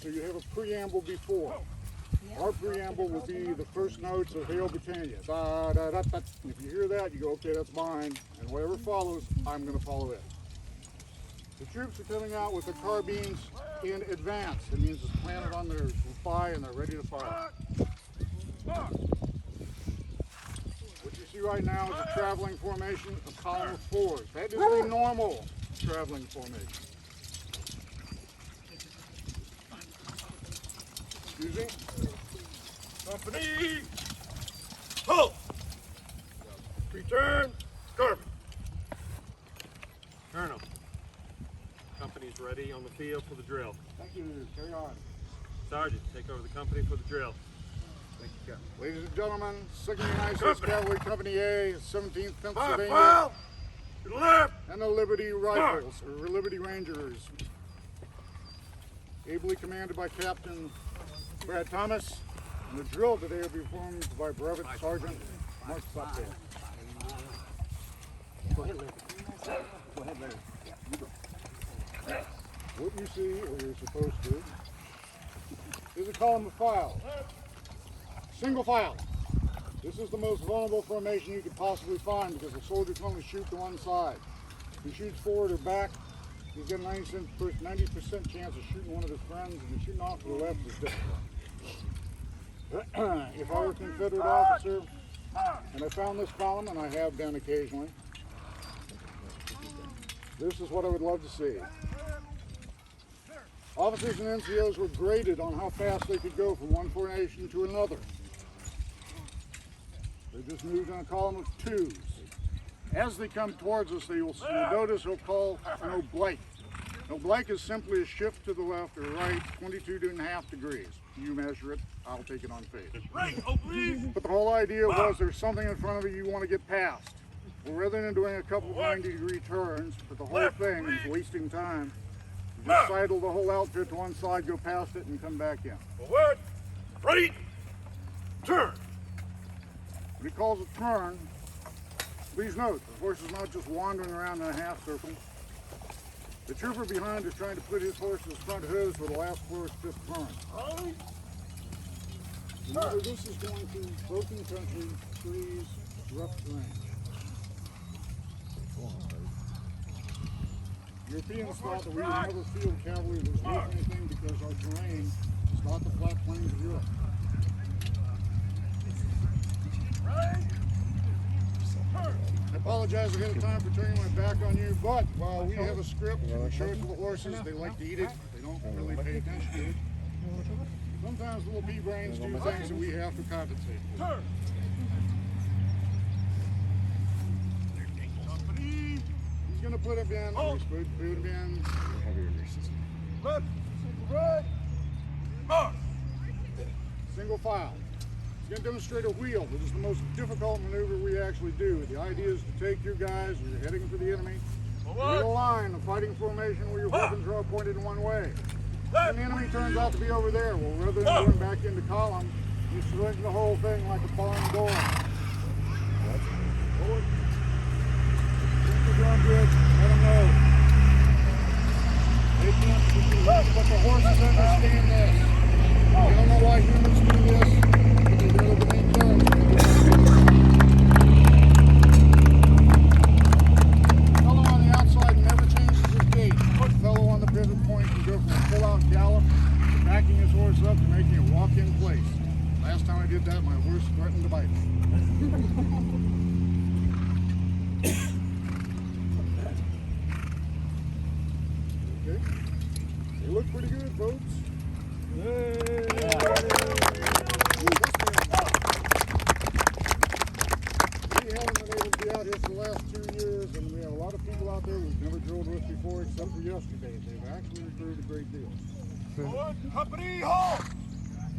So you have a preamble before. Our preamble will be the first notes of Hail Britannia. Da, da, da, da. If you hear that, you go, okay, that's mine. And whatever follows, I'm going to follow it. The troops are coming out with their carbines in advance. It means it's planted on their thigh and they're ready to fire. What you see right now is a traveling formation, a column of fours. That is a normal traveling formation. Excuse me? Company, halt! Return, Scarp. Colonel, company's ready on the field for the drill. Thank you. Carry on. Sergeant, take over the company for the drill. Thank you, Captain. Ladies and gentlemen, 2nd United States Cavalry Company A, 17th Pennsylvania, File to the left. and the Liberty Rifles, or Liberty Rangers, ably commanded by Captain Brad Thomas. And the drill today will be performed by Brevet Sergeant Mark Stockdale. Go ahead, Larry. Go ahead, Larry. Yeah, you go. What you see, or you're supposed to, is a column of file. Single file. This is the most vulnerable formation you could possibly find because the soldier can only shoot to one side. If he shoots forward or back, he's got a 90% chance of shooting one of his friends, and shooting off to the left is difficult. If I were a Confederate officer and I found this column, and I have been occasionally, this is what I would love to see. Officers and NCOs were graded on how fast they could go from one formation to another. They just moved in a column of twos. As they come towards us, you'll notice we'll call an oblique. An oblique is simply a shift to the left or right, 22.5 degrees. You measure it, I'll take it on faith. Right, oblique. But the whole idea was there's something in front of you want to get past. Well, rather than doing a couple of 90-degree turns, but the whole thing is wasting time, you just sidle the whole outfit to one side, go past it, and come back in. Forward, right, turn. When he calls a turn, please note, the horse is not just wandering around in a half circle. The trooper behind is trying to put his horse's front hooves where the last horse just turned. Remember, this is going through broken country, trees, rough terrain. Europeans thought that we would never field cavalry that was worth anything because our terrain is not the flat plains of Europe. I apologize ahead of time for turning my back on you, but while we have a script and we show it to the horses, they like to eat it. They don't really pay attention to it. Sometimes little pea brains do things that we have to compensate for. He's going to put him in. He's put him in. Left, right, march. Single file. He's going to demonstrate a wheel. This is the most difficult maneuver we actually do. The idea is to take your guys, when you're heading for the enemy, in a line, a fighting formation where your weapons are all pointed in one way. And the enemy turns out to be over there. Well, rather than going back into column, you swing the whole thing like a barn door. Forward. Think you're doing good. Let them know. They can't, but the horses understand this. They don't know why humans do this, but they know the main terms. The fellow on the outside never changes his gait. The fellow on the pivot point can go from a full-out gallop to backing his horse up to making it walk in place. Last time I did that, my horse threatened to bite me. Okay. They look pretty good, folks. Yay! We haven't been able to be out here for the last 2 years, and we have a lot of people out there we've never drilled with before, except for yesterday. They've actually improved a great deal. Forward, company, halt.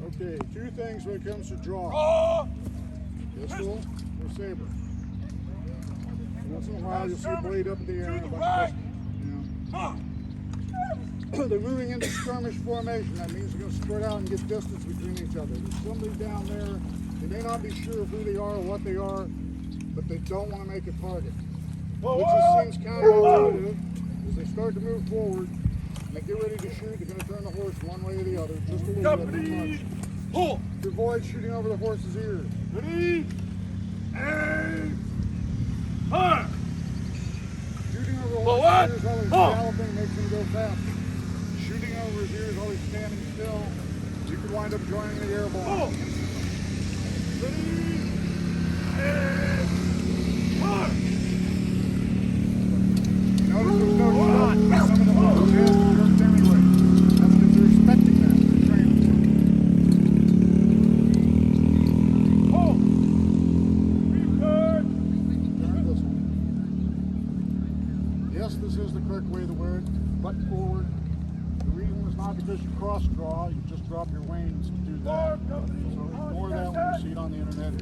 Okay, 2 things when it comes to draw. Draw. Pistol or saber. Once in a while you'll see a blade up in the air. To the right. Yeah. They're moving into skirmish formation. That means they're going to spread out and get distance between each other. There's somebody down there. They may not be sure of who they are or what they are, but they don't want to make a target. Which just seems counterintuitive. As they start to move forward, When they get ready to shoot, they're going to turn the horse one way or the other, just a little bit. Company, halt. To avoid shooting over the horse's ears. Ready, aim, fire. Shooting over the Forward. horse's ears while he's Halt. galloping makes him go faster. Shooting over his ears while he's standing still, you could wind up joining the airborne. Halt. Ready, aim, fire. Notice there's no shot. Some of the horses have jerked anyway. That's because they're expecting that. They're training for it. Halt. Return. Turn this one. Yes, this is the correct way to wear it. Butt forward. The reason is not because you cross draw. You just drop your wings to do that. So ignore that when you see it on the internet.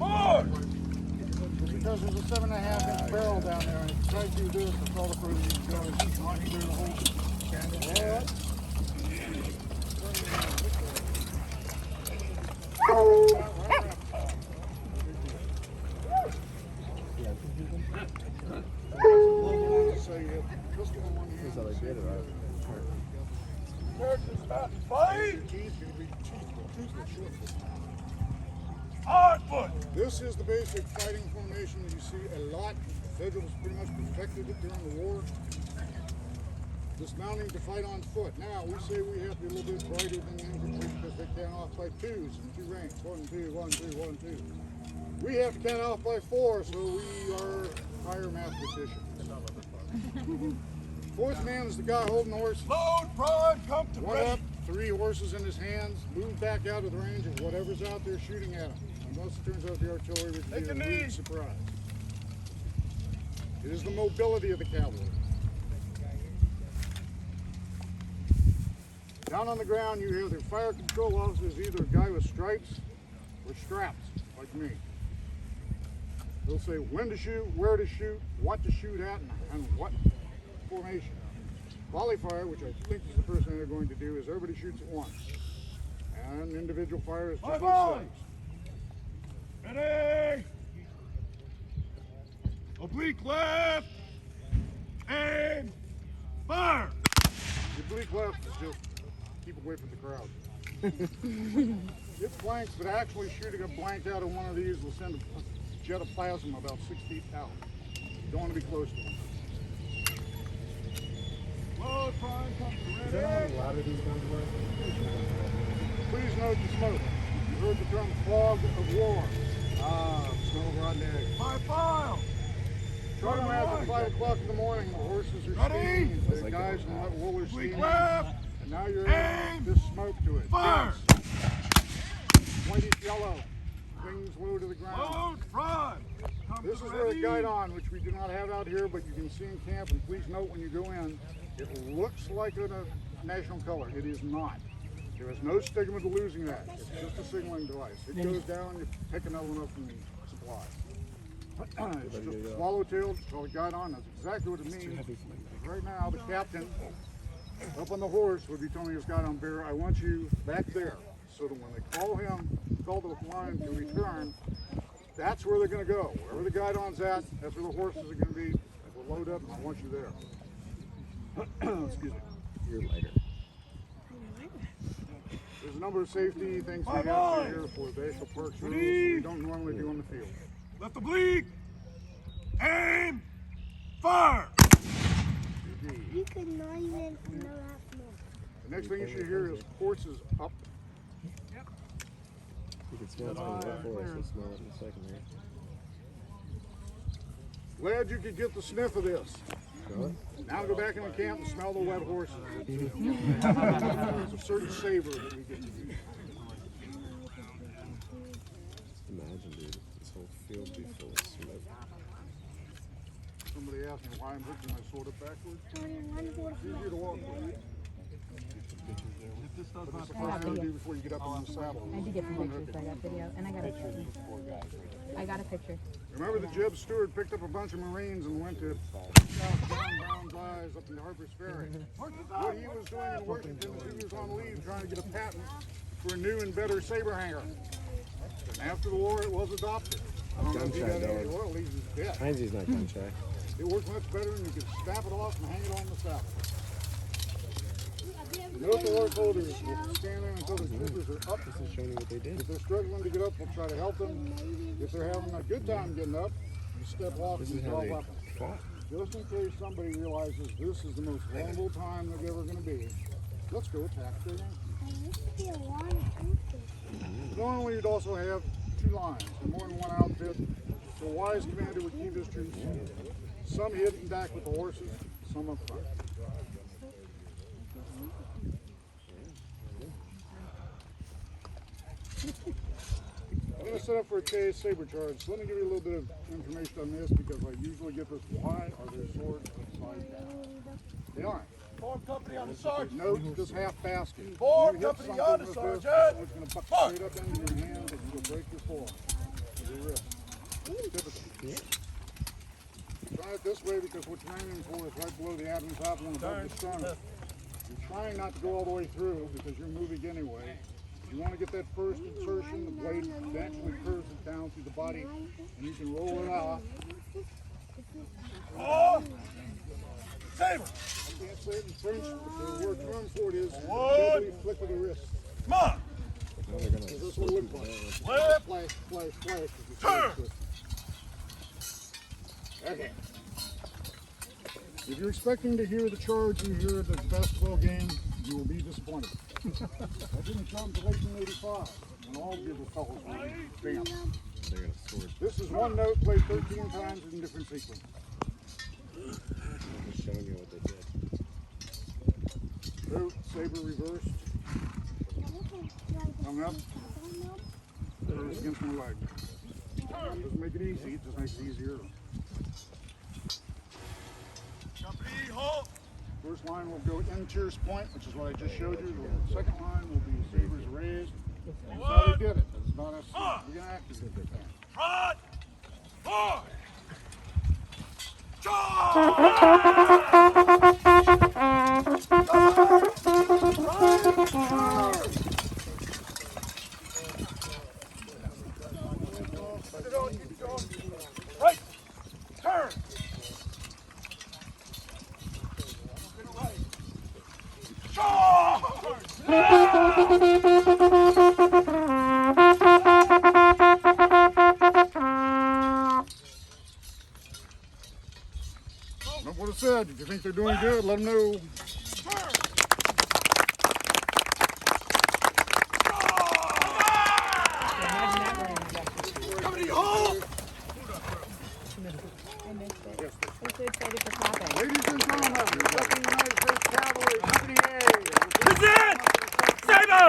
It's because there's a 7.5-inch barrel down there, and if you try to do this, that's all the further you can go. It's just not clear the whole what? Fight. Hardwood. This is the basic fighting formation that you see a lot. The Federals pretty much perfected it during the war. Dismounting to fight on foot. Now, we say we have to be a little bit brighter than the infantry because they count off by twos in two ranks. 1, 2, 1, 2, 1, 2. We have to count off by 4, so we are higher mathematicians. Fourth man is the guy holding the horse. Load, prime, come to One ready. up, 3 horses in his hands, move back out of the range of whatever's out there shooting at him. Unless it turns out the artillery would be Take a a knee. complete surprise. It is the mobility of the cavalry. Down on the ground, you have the fire control officers, either a guy with stripes or straps, like me. They'll say when to shoot, where to shoot, what to shoot at, and what formation. Volley fire, which I think is the first thing they're going to do, is everybody shoots at once. And individual fire is just as Volley. safe. Ready. Oblique left. Aim. Fire. The oblique left is just keep away from the crowd. It's blanks, but actually shooting a blank out of one of these will send a jet of plasma about 6 feet out. You don't want to be close to them. Load, prime, come to ready. Please note the smoke. You heard the term fog of war. Smell of rotten egg. My file. Charter mass at 5 o'clock in the morning. The horses are Ready? steaming. The guys in that wool are Oblique steaming. left. And now you're Aim. adding this smoke to it. Fire. Whitish yellow. Wings low to the ground. Load, prime. Come This to is where the ready. guidon, which we do not have out here, but you can see in camp, and please note when you go in, it looks like a national color. It is not. There is no stigma to losing that. It's just a signaling device. It goes down, you pick another one up from the supply. It's just a swallowtail, it's called a guidon. That's exactly what it means. Right now, the captain up on the horse would be telling his guidon bearer, I want you back there. So that when they call the line to return, that's where they're going to go. Wherever the guidon's at, that's where the horses are going to be. We'll load up and I want you there. Excuse me. You're lighter. There's a number of safety things we have to here for the National Parks rules we don't normally do on the field. Left oblique. Aim. Fire. You could not even know that more. The next thing you should hear is horses up. You can smell it from the before, so smell it in a second here. Glad you could get the sniff of this. Smell it? Now go back in the camp and smell the wet horses. There's a certain savor that we get to use. Imagine, dude, this whole field be full of smoke. Somebody asked me why I'm hooking my sword up backwards. It's easier to walk with. But that's the first thing you do before you get up in the saddle. I did get some pictures. I got video, and I got a picture. Remember that Jeb Stewart picked up a bunch of Marines and went to South John Brown's Eyes up in Harper's Ferry. What he was doing in Washington is he was on leave trying to get a patent for a new and better saber hanger. And after the war, it was adopted. I don't know if he got any royalties, he's dead. Heinz's not gun shy. It worked much better and you could snap it off and hang it on the saddle. Note the horse holders will stand there until the troopers are up. This is showing you what they did. If they're struggling to get up, we'll try to help them. If they're having a good time getting up, you step off This and is how draw they weapons. fought. Just in case somebody realizes this is the most vulnerable time they're ever going to be, let's go attack their rank. I used to be a lot of troopers. Normally, you'd also have two lines, and more than one outfit. So a wise commander would keep his troops, some hidden back with the horses, some up front. I'm going to set up for a chase saber charge. So let me give you a little bit of information on this because I usually get this. Why are their swords upside down? They aren't. Form company on the sergeant. Note this half basket. Form You hit company something on the with this, sergeant. It's going to buck straight up into your hand and you'll break your forearm. Or your wrist. Typically. Try it this way because what you're aiming for is right below the abdomen top and above the sternum. You're trying not to go all the way through because you're moving anyway. You want to get that first insertion, the blade eventually curves it down through the body, and you can roll it off. Oh! Saber! I can't say it in French, but the word term for it is What? deadly flick of the wrist. Come on! Now they're gonna So this is what it looks like. Flip! Flash, flash, flash. as you Turn. switch. Okay. If you're expecting to hear the charge you hear at the basketball game, you will be disappointed. That didn't come until 1885, when all bugle fellows were bam. They're gonna sword. This is one note played 13 times in different sequences. I'm just showing you what they did. Throat, saber reversed, hung up, curves against my leg. Doesn't make it easy, it just makes it easier. Company, halt! First line will go in tierce point, which is what I just showed you. The second line will be sabers raised. That's how they did it. That's not us. We're gonna activate that. Front! Forward! Charge! Put it on, keep it going. Right! Turn! Charge! That's what it said. If you think they're doing good, let them know. Company, halt! They're so excited for clapping. Ladies and gentlemen, representing the United States Cavalry, Company A. Present! Saber!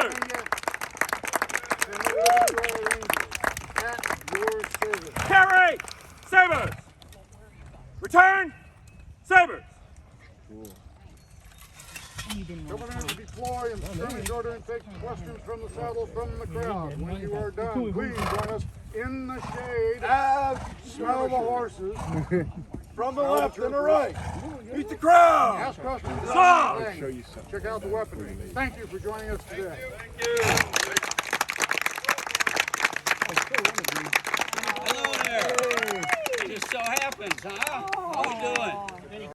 At your service. Carry! Sabers! Return! Sabers! You didn't want Coming in to deploy and skirmish order and take questions from the saddle from the crowd. When you are done, please join us in the shade. Smell the horses. From the left and the right. Meet the crowd. Ask questions. Stop! Show you something. Check out the weaponry. Thank you for joining us today. Hello there. It just so happens, huh? How we doing?